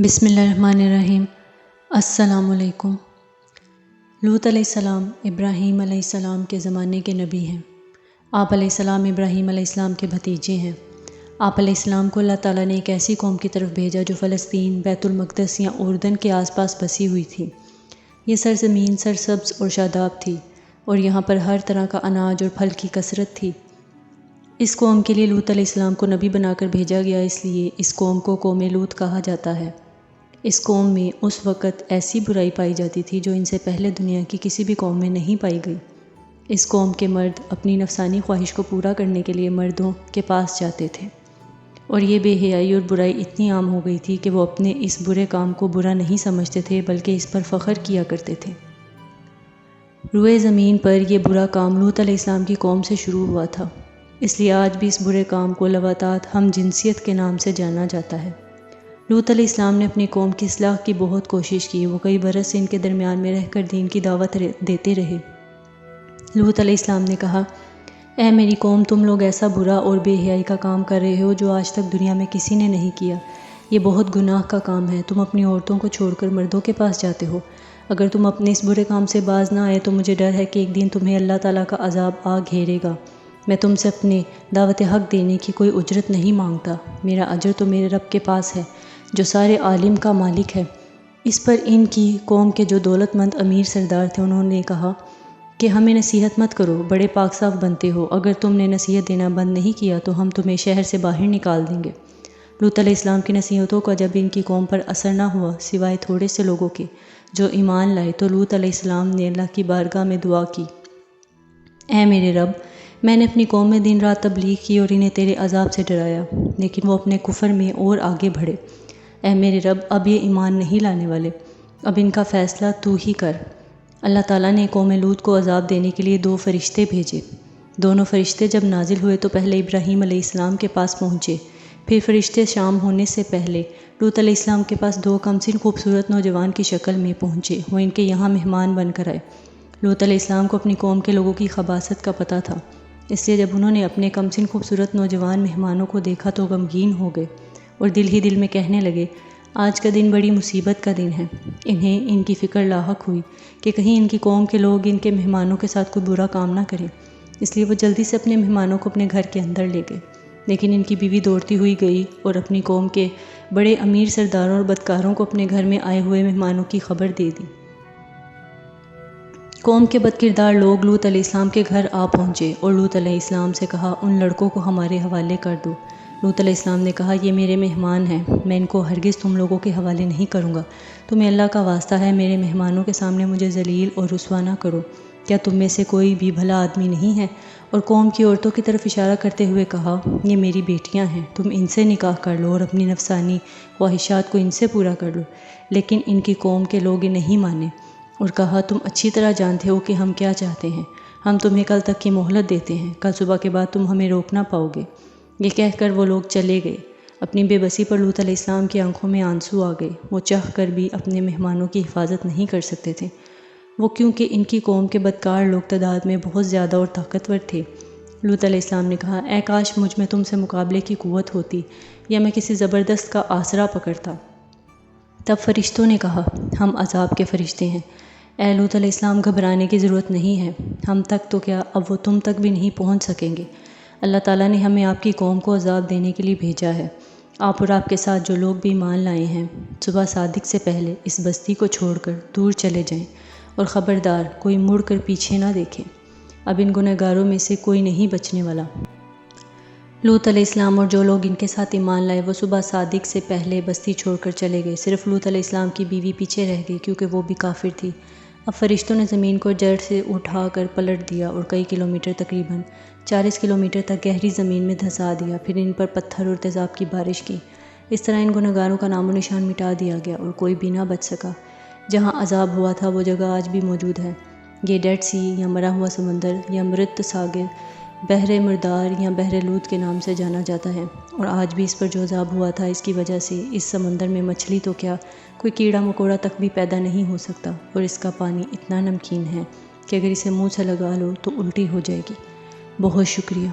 بسم اللہ الرحمن الرحیم۔ السلام علیکم۔ لوط علیہ السلام ابراہیم علیہ السلام کے زمانے کے نبی ہیں۔ آپ علیہ السلام ابراہیم علیہ السلام کے بھتیجے ہیں۔ آپ علیہ السلام کو اللہ تعالیٰ نے ایک ایسی قوم کی طرف بھیجا جو فلسطین، بیت المقدس یا اردن کے آس پاس بسی ہوئی تھی۔ یہ سرزمین سرسبز اور شاداب تھی اور یہاں پر ہر طرح کا اناج اور پھل کی کثرت تھی۔ اس قوم کے لیے لوط علیہ السلام کو نبی بنا کر بھیجا گیا، اس لیے اس قوم کو قوم لوط کہا جاتا ہے۔ اس قوم میں اس وقت ایسی برائی پائی جاتی تھی جو ان سے پہلے دنیا کی کسی بھی قوم میں نہیں پائی گئی۔ اس قوم کے مرد اپنی نفسانی خواہش کو پورا کرنے کے لیے مردوں کے پاس جاتے تھے، اور یہ بے حیائی اور برائی اتنی عام ہو گئی تھی کہ وہ اپنے اس برے کام کو برا نہیں سمجھتے تھے بلکہ اس پر فخر کیا کرتے تھے۔ روئے زمین پر یہ برا کام لوط علیہ السلام کی قوم سے شروع ہوا تھا، اس لیے آج بھی اس برے کام کو لواطات ہم جنسیت کے نام سے جانا جاتا ہے۔ لوط علیہ السلام نے اپنی قوم کی اصلاح کی بہت کوشش کی۔ وہ کئی برس ان کے درمیان میں رہ کر دین کی دعوت دیتے رہے۔ لوط علیہ السلام نے کہا، اے میری قوم، تم لوگ ایسا برا اور بے حیائی کا کام کر رہے ہو جو آج تک دنیا میں کسی نے نہیں کیا۔ یہ بہت گناہ کا کام ہے۔ تم اپنی عورتوں کو چھوڑ کر مردوں کے پاس جاتے ہو۔ اگر تم اپنے اس برے کام سے باز نہ آئے تو مجھے ڈر ہے کہ ایک دن تمہیں اللہ تعالیٰ کا عذاب آ گھیرے گا۔ میں تم سے اپنے دعوت حق دینے کی کوئی اجرت نہیں مانگتا۔ میرا اجر تو میرے رب کے پاس ہے جو سارے عالم کا مالک ہے۔ اس پر ان کی قوم کے جو دولت مند امیر سردار تھے انہوں نے کہا کہ ہمیں نصیحت مت کرو، بڑے پاک صاف بنتے ہو۔ اگر تم نے نصیحت دینا بند نہیں کیا تو ہم تمہیں شہر سے باہر نکال دیں گے۔ لوط علیہ السلام کی نصیحتوں کا جب ان کی قوم پر اثر نہ ہوا سوائے تھوڑے سے لوگوں کے جو ایمان لائے، تو لوط علیہ السلام نے اللہ کی بارگاہ میں دعا کی، اے میرے رب، میں نے اپنی قوم میں دن رات تبلیغ کی اور انہیں تیرے عذاب سے ڈرایا، لیکن وہ اپنے کفر میں اور آگے بڑھے۔ اے میرے رب، اب یہ ایمان نہیں لانے والے، اب ان کا فیصلہ تو ہی کر۔ اللہ تعالیٰ نے قوم لوط کو عذاب دینے کے لیے 2 فرشتے بھیجے۔ دونوں فرشتے جب نازل ہوئے تو پہلے ابراہیم علیہ السلام کے پاس پہنچے، پھر فرشتے شام ہونے سے پہلے لوط علیہ السلام کے پاس 2 کمسن خوبصورت نوجوان کی شکل میں پہنچے۔ وہ ان کے یہاں مہمان بن کر آئے۔ لوط علیہ السلام کو اپنی قوم کے لوگوں کی خباثت کا پتہ تھا، اس لیے جب انہوں نے اپنے کمسن خوبصورت نوجوان مہمانوں کو دیکھا تو غمگین ہو گئے اور دل ہی دل میں کہنے لگے، آج کا دن بڑی مصیبت کا دن ہے۔ انہیں ان کی فکر لاحق ہوئی کہ کہیں ان کی قوم کے لوگ ان کے مہمانوں کے ساتھ کوئی برا کام نہ کریں، اس لیے وہ جلدی سے اپنے مہمانوں کو اپنے گھر کے اندر لے گئے۔ لیکن ان کی بیوی دوڑتی ہوئی گئی اور اپنی قوم کے بڑے امیر سرداروں اور بدکاروں کو اپنے گھر میں آئے ہوئے مہمانوں کی خبر دے دی۔ قوم کے بد کردار لوگ لوط علیہ السلام کے گھر آ پہنچے اور لوط علیہ السلام سے کہا، ان لڑکوں کو ہمارے حوالے کر دو۔ لوط علیہ السلام نے کہا، یہ میرے مہمان ہیں، میں ان کو ہرگز تم لوگوں کے حوالے نہیں کروں گا۔ تمہیں اللہ کا واسطہ ہے میرے مہمانوں کے سامنے مجھے ذلیل اور رسوا نہ کرو۔ کیا تم میں سے کوئی بھی بھلا آدمی نہیں ہے؟ اور قوم کی عورتوں کی طرف اشارہ کرتے ہوئے کہا، یہ میری بیٹیاں ہیں، تم ان سے نکاح کر لو اور اپنی نفسانی خواہشات کو ان سے پورا کر لو۔ لیکن ان کی قوم کے لوگ نہیں مانے اور کہا، تم اچھی طرح جانتے ہو کہ ہم کیا چاہتے ہیں، ہم تمہیں کل تک کی مہلت دیتے ہیں، کل صبح کے بعد تم ہمیں روک نہ پاؤ گے۔ یہ کہہ کر وہ لوگ چلے گئے۔ اپنی بے بسی پر لوط علیہ السلام کی آنکھوں میں آنسو آ گئے۔ وہ چاہ کر بھی اپنے مہمانوں کی حفاظت نہیں کر سکتے تھے، وہ کیونکہ ان کی قوم کے بدکار لوگ تعداد میں بہت زیادہ اور طاقتور تھے۔ لوط علیہ السلام نے کہا، اے کاش مجھ میں تم سے مقابلے کی قوت ہوتی یا میں کسی زبردست کا آسرا پکڑتا۔ تب فرشتوں نے کہا، ہم عذاب کے فرشتے ہیں۔ اے لوط علیہ السلام، گھبرانے کی ضرورت نہیں ہے، ہم تک تو کیا اب وہ تم تک بھی نہیں پہنچ سکیں گے۔ اللہ تعالیٰ نے ہمیں آپ کی قوم کو عذاب دینے کے لیے بھیجا ہے۔ آپ اور آپ کے ساتھ جو لوگ بھی ایمان لائے ہیں، صبح صادق سے پہلے اس بستی کو چھوڑ کر دور چلے جائیں، اور خبردار کوئی مڑ کر پیچھے نہ دیکھے۔ اب ان گنہگاروں میں سے کوئی نہیں بچنے والا۔ لوط علیہ السلام اور جو لوگ ان کے ساتھ ایمان لائے وہ صبح صادق سے پہلے بستی چھوڑ کر چلے گئے۔ صرف لوط علیہ السلام کی بیوی پیچھے رہ گئی کیونکہ وہ بھی کافر تھی۔ اب فرشتوں نے زمین کو جڑ سے اٹھا کر پلٹ دیا اور کئی کلومیٹر، تقریباً 40 کلومیٹر تک گہری زمین میں دھسا دیا، پھر ان پر پتھر اور تیزاب کی بارش کی۔ اس طرح ان گنہگاروں کا نام و نشان مٹا دیا گیا اور کوئی بھی نہ بچ سکا۔ جہاں عذاب ہوا تھا وہ جگہ آج بھی موجود ہے۔ یہ ڈیڈ سی یا مرا ہوا سمندر یا مرت ساگر، بحر مردار یا بحر لوط کے نام سے جانا جاتا ہے، اور آج بھی اس پر جو عذاب ہوا تھا اس کی وجہ سے اس سمندر میں مچھلی تو کیا کوئی کیڑا مکوڑا تک بھی پیدا نہیں ہو سکتا، اور اس کا پانی اتنا نمکین ہے کہ اگر اسے منہ سے لگا لو تو الٹی ہو جائے گی۔ بہت شکریہ۔